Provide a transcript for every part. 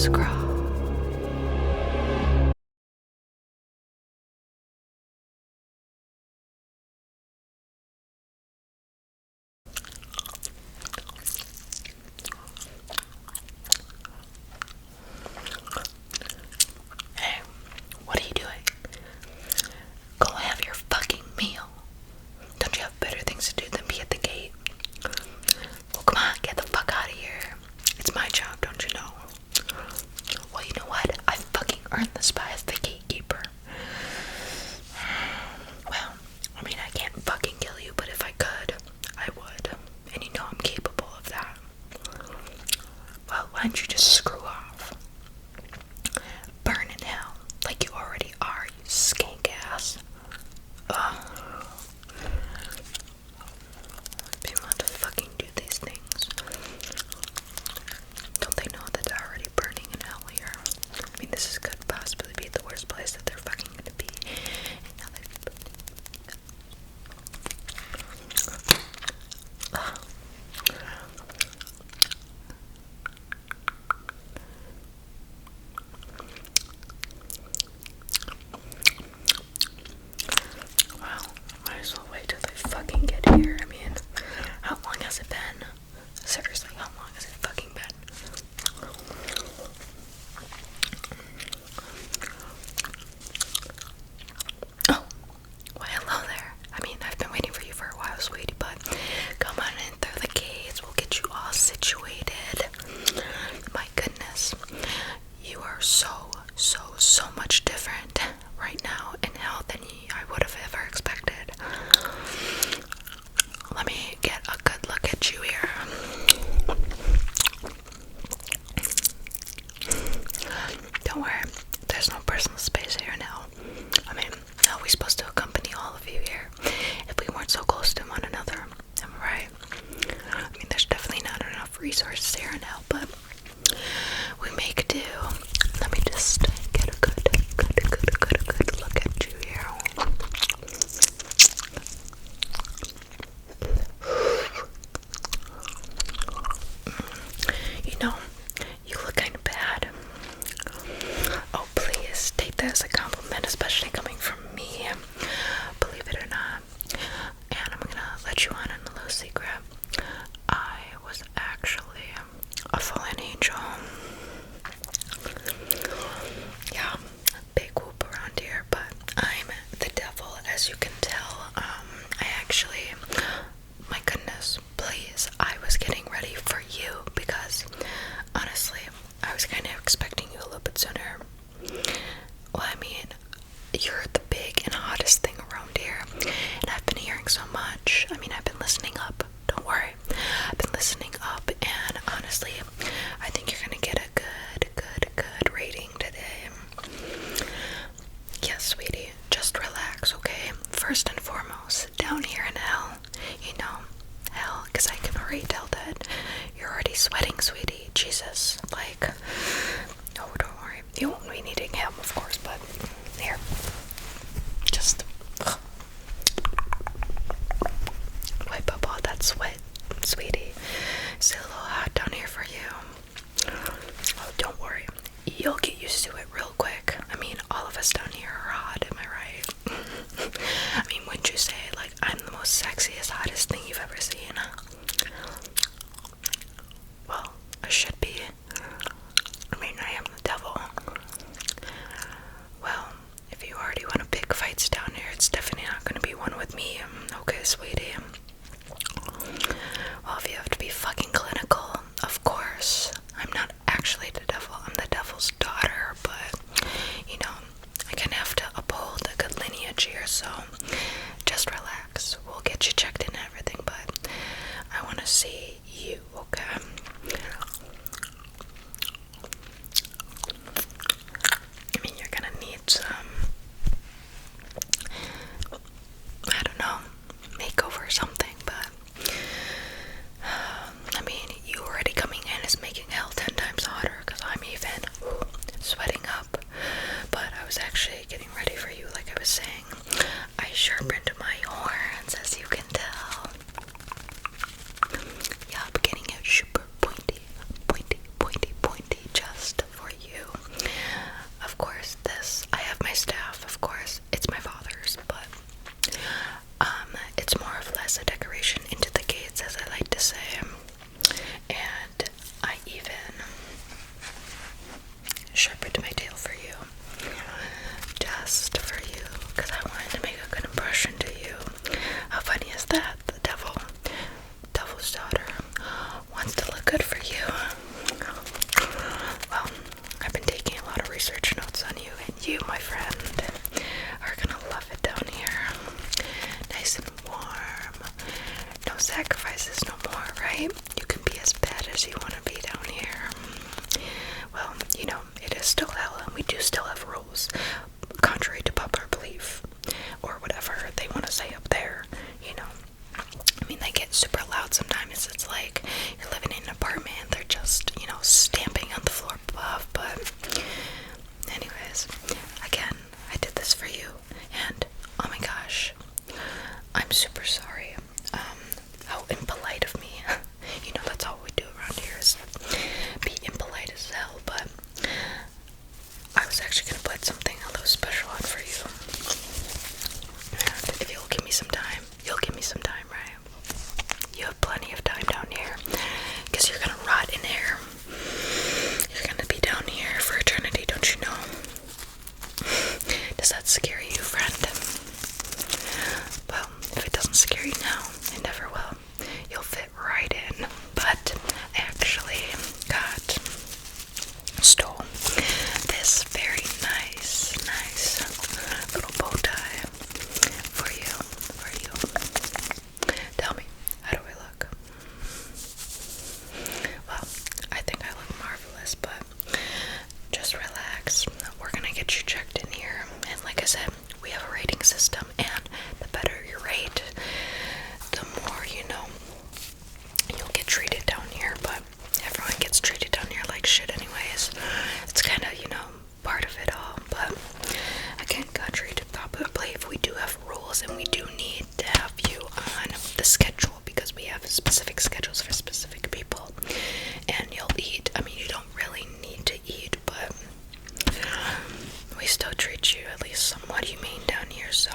scroll. Hey, what are you doing? Go have your fucking meal. Don't you have better things to do than be at the gate? Well, come on, get the fuck out of here. It's my job, don't you know? Well, you know what? I fucking earned the spot as the gatekeeper. Well, I mean, I can't fucking kill you, but if I could, I would. And you know I'm capable of that. Well, why don't you just screw off? Burn in hell, like you already are, you skank ass. Ugh. People have to fucking do these things. Don't they know that they're already burning in hell here? I mean, this could possibly be the worst place that they're fucking gonna be. And now well, might as well wait till they fucking get here. I mean, how long has it been? Seriously, how long has it fucking been? Oh, well, hello there. I mean, I've been waiting for you for a while, sweetie, but come on in through the gates. We'll get you all situated. My goodness, you are so much different right now in health than I would have ever expected. Let me get a good look at you here. Don't worry, there's no personal space here now. I mean, how are we supposed to accompany all of you here if we weren't so close to one another? Am I right? I mean, there's definitely not enough resources here now, but we make do. Let me just get a good look at you here. You know, you look kind of bad. Oh, please, take that as a compliment, especially coming from me. Believe it or not. And I'm gonna let you on a little secret. I was actually a fallen angel. Yeah, big whoop around here, but I'm the devil, as you can tell. My goodness, please, I was getting ready for you because, honestly, I was kind of expecting you a little bit sooner. Well, I mean, you're the big and hottest thing around here, and I've been hearing so much. I mean, I've been listening up. Don't worry, I've been listening up, and honestly, I think you're gonna get a good rating today. Yes, sweetie, just relax, okay? First and foremost, down here in hell, you know, hell, because I can already tell that you're already sweating, sweetie. Jesus, like, oh, don't worry, you won't be needing him, of course, but here, just wipe up all that sweat, sweetie. It's a little hot down here for you. Oh, don't worry, you'll get used to it real quick. I mean, all of us down here are hot, am I right? I mean, wouldn't you say, like, I'm the most sexiest, hottest thing you've ever seen? Well, I should be. I mean, I am the devil. Well, if you already want to pick fights down here, it's definitely not going to be one with me. Okay, sweetie. Well, if you have to be fucking clinical, of course. I'm not actually the devil. I'm the devil's daughter, but, you know, I kind of have to uphold a good lineage here, so just relax. We'll get you checked in and everything, but I want to see you, okay? I mean, you're gonna need some, I don't know, makeover or something, but I mean, you already coming in is making hell 10 times hotter, because I'm even sweating up. But I was actually getting ready for you, like I was saying. I sharpened my horns, as you can tell. because I wanted to make a good impression to you. How funny is that? The devil's daughter, wants to look good for you. Well, I've been taking a lot of research notes on you, and you, my friend, are gonna love it down here. Nice and warm. No sacrifices no more, right? You can be as bad as you want to be down here. Well, you know, it is still hell, and we do still have rules, contrary to popular belief, or whatever they want to say up there, you know. I mean, they get super loud sometimes. It's like you're living in an apartment and they're just, you know, stamping on the floor above. But anyways, again, I did this for you, and oh my gosh, I'm super sorry. How impolite of me. You know, that's all we do around here is be impolite as hell. But I was actually gonna put something a little special on for you. And if you'll give me some time, you'll give me some time, right? You have plenty of time down here, because you're gonna rot in air. You're gonna be down here for eternity, don't you know? Does that scare you, friend? Well, if it doesn't scare you now, it never will. You'll fit right in. But I actually stole this very nice little bow tie for you. Tell me, how do I look? Well, I think I look marvelous, but just relax. We're gonna get you checked in here, and like I said, we have a rating system, and the better your rate, the more, you know, you'll get treated down here. But everyone gets treated down here like shit anyways. It's kind of, you know, part of it all. But again, contrary to popular belief, we do have rules, and we do need to have you on the schedule, because we have specific schedules for specific people. And you'll eat. I mean, you don't really need to eat, but we still treat you at least somewhat humane down here. So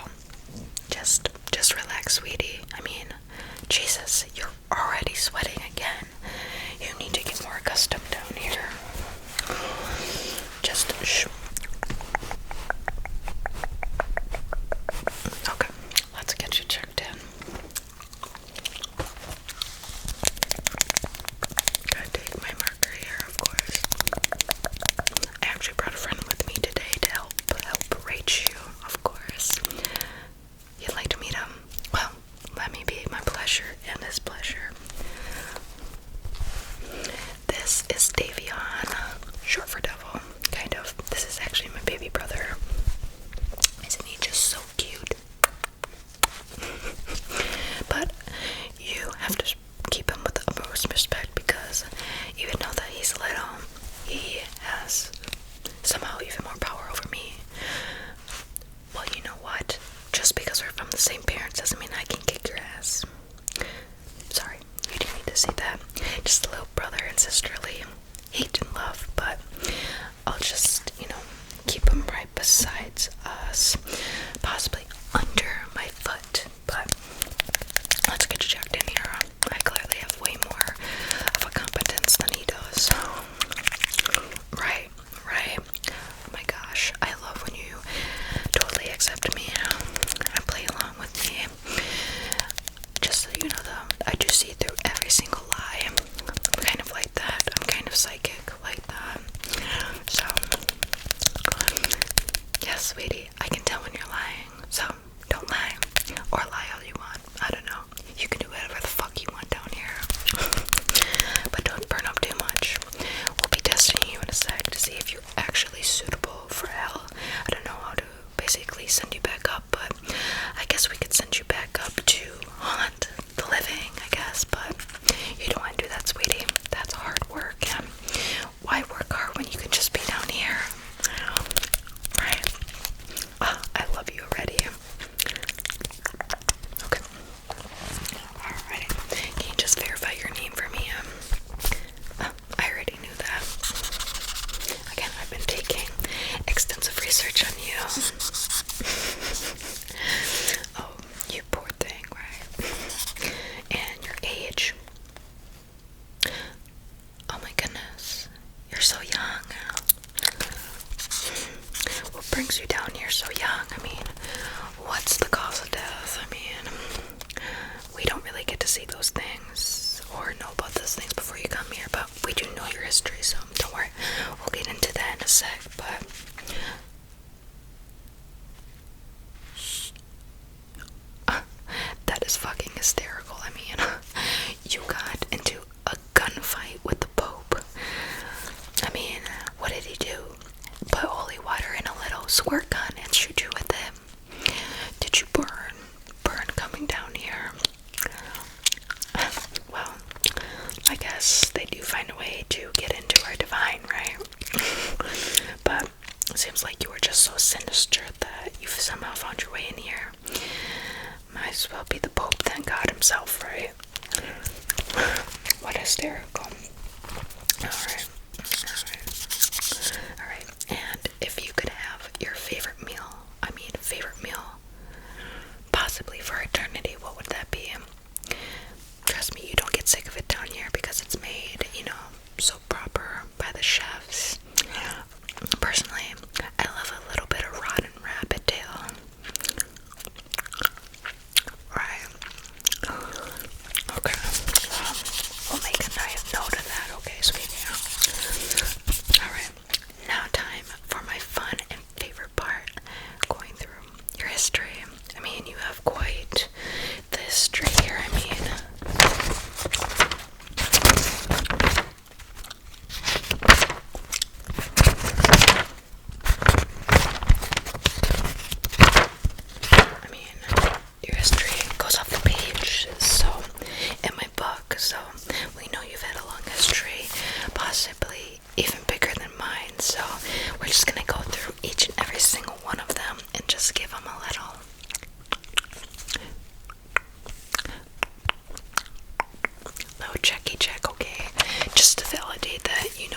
just relax, sweetie. I mean, Jesus, you're already sweating again. You need to get more accustomed down here. Just shh. Okay, let's get you checked in. Gotta take my marker here, of course. I actually brought a friend with me today to help rate you, of course. You'd like to meet him? Well, let me be my pleasure and his pleasure. This is Davion, short for devil, kind of. This is actually my baby brother. Isn't he just so cute? But you have to keep him with the utmost respect, because even though that he's little, he has somehow even more power over me. Well, you know what? Just because we're from the same parents doesn't mean I can kick your ass. Sorry, you didn't need to see that. Just a little brother and sisterly hate and love, but I'll just, you know, keep him right beside us, possibly under my foot. But let's get you checked in here. I clearly have way more of a competence than he does. Right. Oh my gosh, I love when you totally accept me and play along with me. Just so you know, though, I do see through every single lie. I'm kind of like that. I'm kind of psychic like that. So, yes, sweetie, I can tell when you're lying. So, don't lie. Or lie all you want. I don't know. You can do whatever the fuck you want down here. But don't burn up too much. We'll be testing you in a sec to see if you're actually suitable for hell. I don't know how to basically send you back up, but I guess we could send you back up to haunt the living, I guess. But you don't want to do that, sweetie. That's hard work. And why work hard when you can just be down here? Right? Oh, I love you already. Okay. Alright. Can you just verify your name for me? I already knew that. Again, I've been taking extensive research on you. Oh, you poor thing, right? And your age. Oh my goodness. You're so young. What brings you down here so young? I mean, what's the cause of death? I mean, we don't really get to see those things or know about those things before you come here, but we do know your history, so don't worry. We'll get into that in a sec, but that is fucking hysterical. I mean, you got into a gunfight with the Pope. I mean, what did he do? Put holy water in a little squirt gun and shoot you with it? Did you burn coming down here? Well, I guess they do find a way to get into our divine, right? But it seems like you were just so sinister that you've somehow found your way in here. Might as well be the Pope than God himself, right? What hysterical. Alright. And if you could have your favorite meal, possibly for eternity, what would that be? Trust me, you don't get sick of it down here because it's made, so proper by the chefs. Personally, I love a little bit of rotten rabbit tail. Right. Okay. We'll make a note of that, okay, sweetie? Alright. Now time for my fun and favorite part, going through your history. I mean, you have quite the history here. I mean, your history goes off the page, so, in my book, so we know you've had a long history, possibly even bigger than mine, so we're just gonna go through each and every single one of them and just give them a little checky check, okay? Just to validate that, you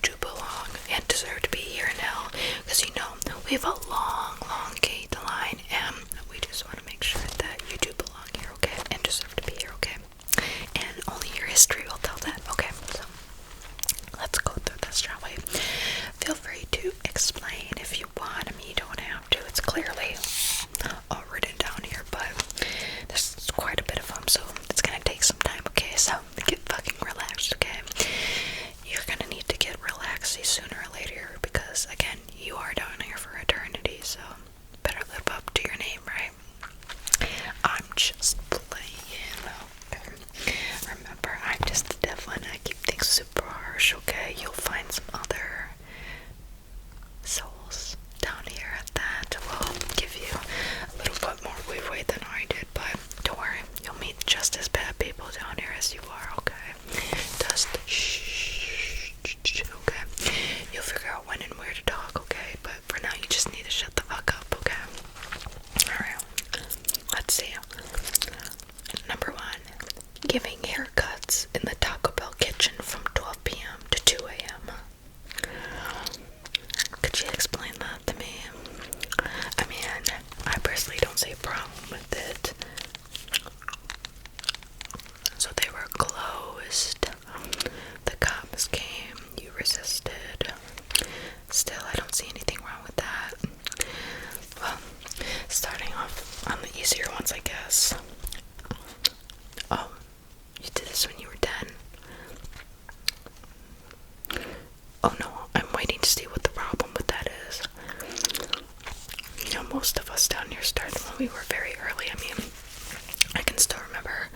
do belong and deserve to be here in hell, because we have a long gate line, and we just want to make sure that you do belong here, okay? And deserve to be here, okay? And only your history will tell that, okay? So, let's go through this, shall we? Feel free to explain if you want. I mean, you don't have to. It's clearly all written down here, but there's quite a bit of them, so it's gonna take some time, okay? So, get fucking relaxed, okay? You're gonna need to get relaxed sooner or later, because, again, you are down here for eternity, so better live up to your name, right? I'm just playing, okay? Remember, I'm just the devil and I keep things super harsh, okay? You'll find some other souls down here that will give you a little bit more leeway than I did, but don't worry, you'll meet just as bad people down here as you are, okay? Just shh, okay? You'll figure out when and where to talk, okay? But for now, you just need to shut the fuck up, okay? Alright, let's see. Number 1, giving haircuts in the Taco Bell kitchen from 12 p.m. to 2 a.m. Could you explain that to me? I mean, I personally don't see a problem with it. So they were closed. The cops came. You resisted. Still, I don't see anything wrong with that. Well, starting off on the easier ones, I guess. Oh, you did this when you were 10. Oh no, I'm waiting to see what the problem with that is. Most of us down here started when we were very early. I mean, I can still remember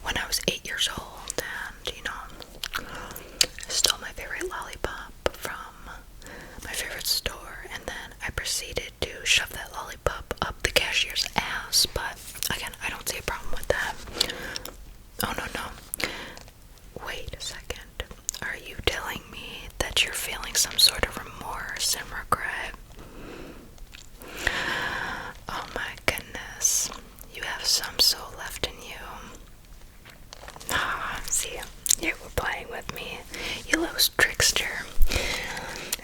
when I was 8 years old, and, I stole my favorite lollipop from my favorite store, and then I proceeded to shove that lollipop up the cashier's ass, but, again, I don't see a problem with that. Oh, no. Wait a second. Are you telling me that you're feeling some sort of remorse and regret? Oh my goodness. You have some soul left in you. See, you were playing with me, you little trickster.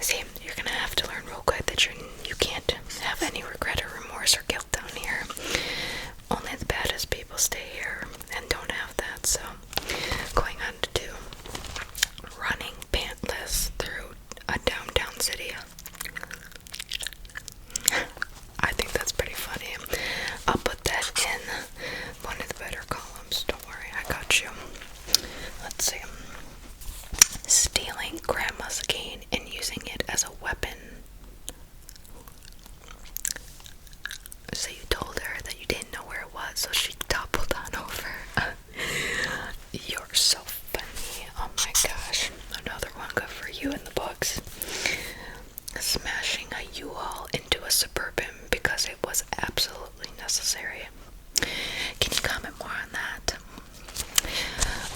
See, you're gonna have to learn real quick that you can't absolutely necessary. Can you comment more on that?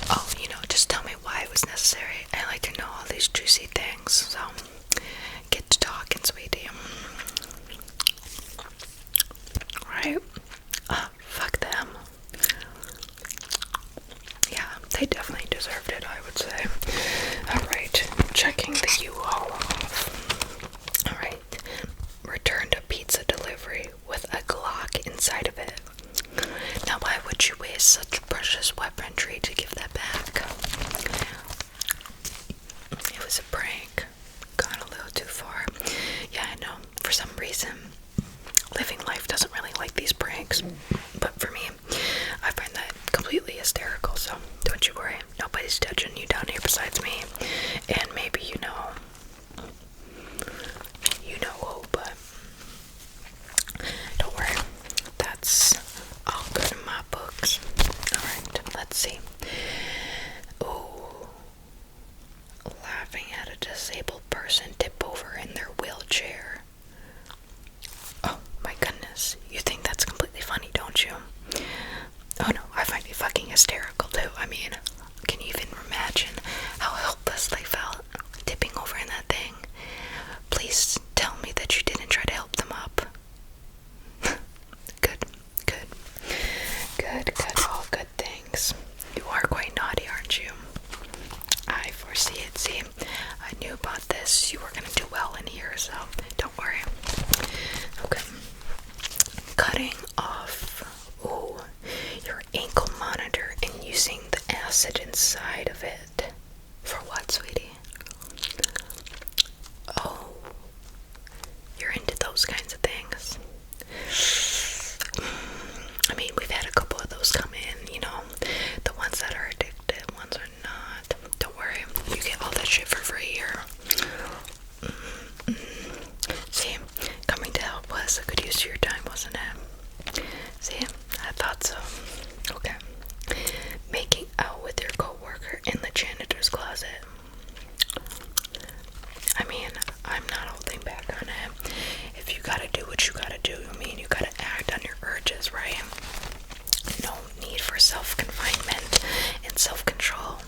Oh, just tell me why it was necessary. I like to know all these juicy things, so get to talking, sweetie. Right? Fuck them. Yeah, they definitely deserved it, I would say. Alright, checking the U-Haul off. Alright, returned a pizza delivery with a Glock inside of it. Now, why would you waste such precious weaponry to give that back? It was a prank. Gone a little too far. Yeah, I know. For some reason, living life doesn't really like these pranks. But for me, I find that completely hysterical. So don't you worry. Nobody's judging you down here besides me. And maybe you know who, but don't worry. That's all good in my books. Alright, let's see. Ooh. Laughing at a disabled person tip over in their wheelchair. Oh my goodness. You think that's completely funny, don't you? Oh no, I find it fucking hysterical too. I mean, can you even imagine how helpless they felt tipping over in that thing? Please tell me that you didn't try to help them up. Good. All good things. You are quite naughty, aren't you? I foresee it. See, I knew about this. You were gonna do well in here, so don't worry. Okay. Cutting off, your ankle monitor and using the acid inside of it. For what, sweetie? Oh, you're into those kinds of things. I mean, we've had a couple of those come in, the ones that are addicted, ones are not. Don't worry, you get all that shit for free here. See, coming to help was a good use of your time, wasn't it? See, I thought so. Okay. Making out with your coworker in the janitor's closet. I mean, I'm not holding back on it. If you gotta do what you gotta do, you gotta act on your urges, right? No need for self-confinement and self-control.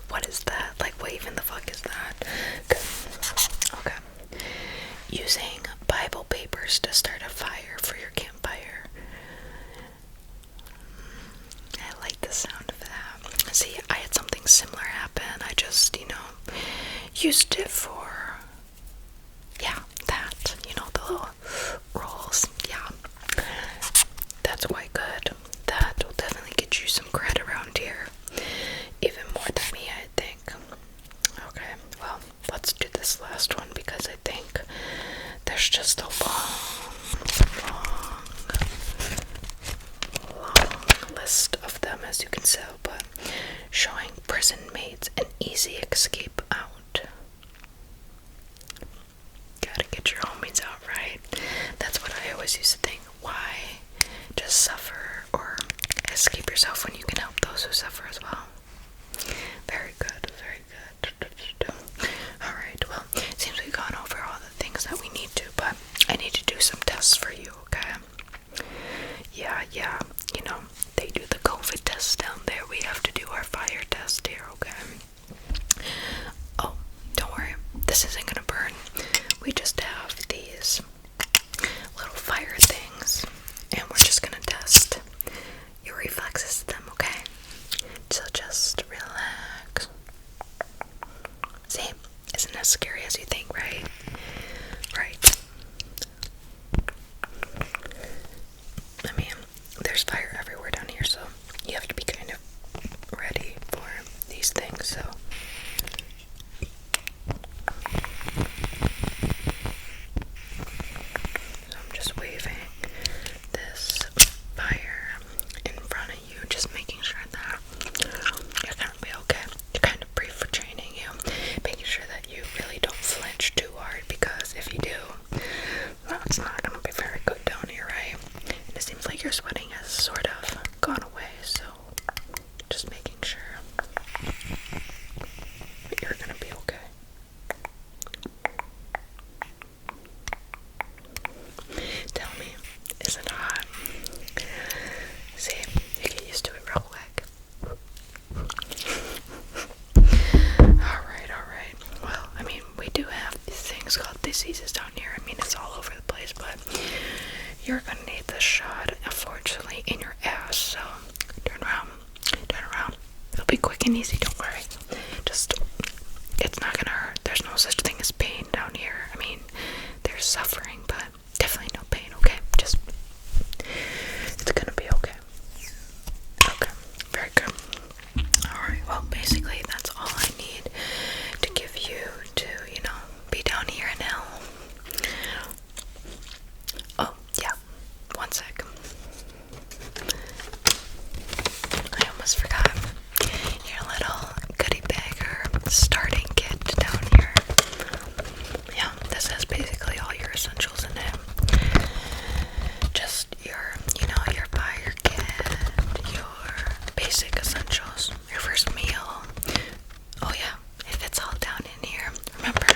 What is that? Like, what even the fuck is that? Okay. Using Bible papers to start a fire for your campfire. I like the sound of that. See, I had something similar happen. I just, used it for, that. The little rolls. Yeah. That's quite good. That will definitely get you some credit around here. Even more than me, I think. Okay, well, let's do this last one because I think there's just a long list of them, as you can tell, but showing prison mates an easy escape out. Gotta get your homies out, right? That's what I always used to think. Why just suffer or escape yourself when you can help those who suffer as well? Very good. Alright, well, it seems we've gone over all the things that we need to, but I need to do some tests for you, okay? Yeah, they do the COVID test down there. We have to do our fire test here, okay? Oh, don't worry. This isn't gonna burn. We just have these little fire things, and we're just gonna test your reflexes to them, okay? So just relax. See, isn't as scary as you think, right? Right. I mean, there's fire everywhere down here, so you have to be kind of ready for these things, so. I'm just waving this fire in front of you, just making sure that you're gonna be okay. To kind of brief for training you, making sure that you really don't flinch too hard, because if you do, well, it's not gonna be very good down here, right? And it seems like you're sweating has sort of the shot, unfortunately, in your ass. So turn around, turn around. It'll be quick and easy, don't worry. Just, it's not gonna hurt. There's no such thing as pain down here. I mean, there's suffering, but definitely no pain, okay? Just, it's gonna be okay. Okay, very good. Alright, well, basically, that's all I need to give you to, be down here now. Oh, yeah, one sec. I almost forgot your little goodie bag or starting kit down here. Yeah, this has basically all your essentials in it. Just your, your fire kit, your basic essentials, your first meal. Oh yeah, if it's all down in here. Remember,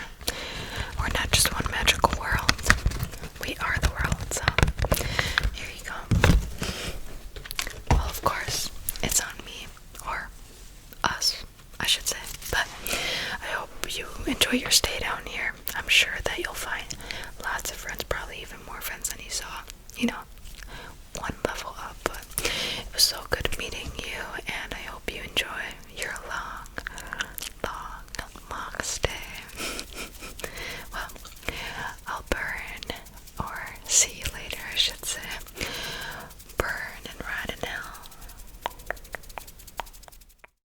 we're not just one magical world. We are the world, so here you go. Well, of course, it's on me, or us, I should say. But I hope you enjoy your stay down here. I'm sure that you'll find